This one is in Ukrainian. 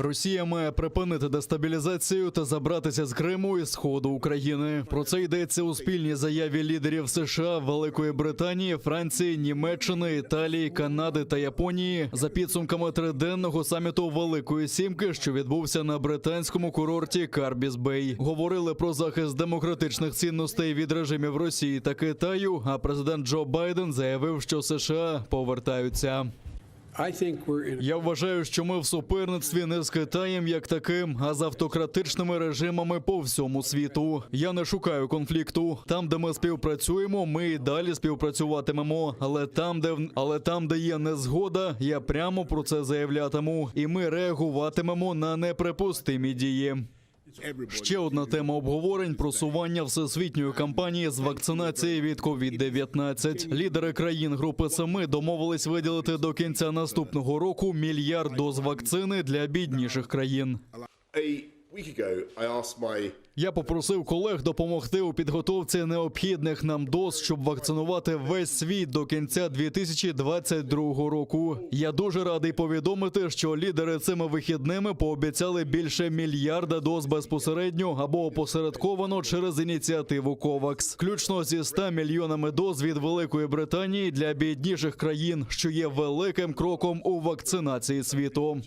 Росія має припинити дестабілізацію та забратися з Криму і сходу України. Про це йдеться у спільній заяві лідерів США, Великої Британії, Франції, Німеччини, Італії, Канади та Японії за підсумками триденного саміту Великої Сімки, що відбувся на британському курорті Карбіс-Бей. Говорили про захист демократичних цінностей від режимів Росії та Китаю, а президент Джо Байден заявив, що США повертаються. Я вважаю, що ми в суперництві не з Китаєм як таким, а з автократичними режимами по всьому світу. Я не шукаю конфлікту. Там, де ми співпрацюємо, ми і далі співпрацюватимемо. Але там, де є незгода, я прямо про це заявлятиму. І ми реагуватимемо на неприпустимі дії. Ще одна тема обговорень – просування всесвітньої кампанії з вакцинації від COVID-19. Лідери країн Групи 7 домовились виділити до кінця наступного року 1 мільярд доз вакцини для бідніших країн. Я попросив колег допомогти у підготовці необхідних нам доз, щоб вакцинувати весь світ до кінця 2022 року. Я дуже радий повідомити, що лідери цими вихідними пообіцяли більше 1 мільярда доз безпосередньо або опосередковано через ініціативу COVAX. Включно зі 100 мільйонами доз від Великої Британії для бідніших країн, що є великим кроком у вакцинації світу.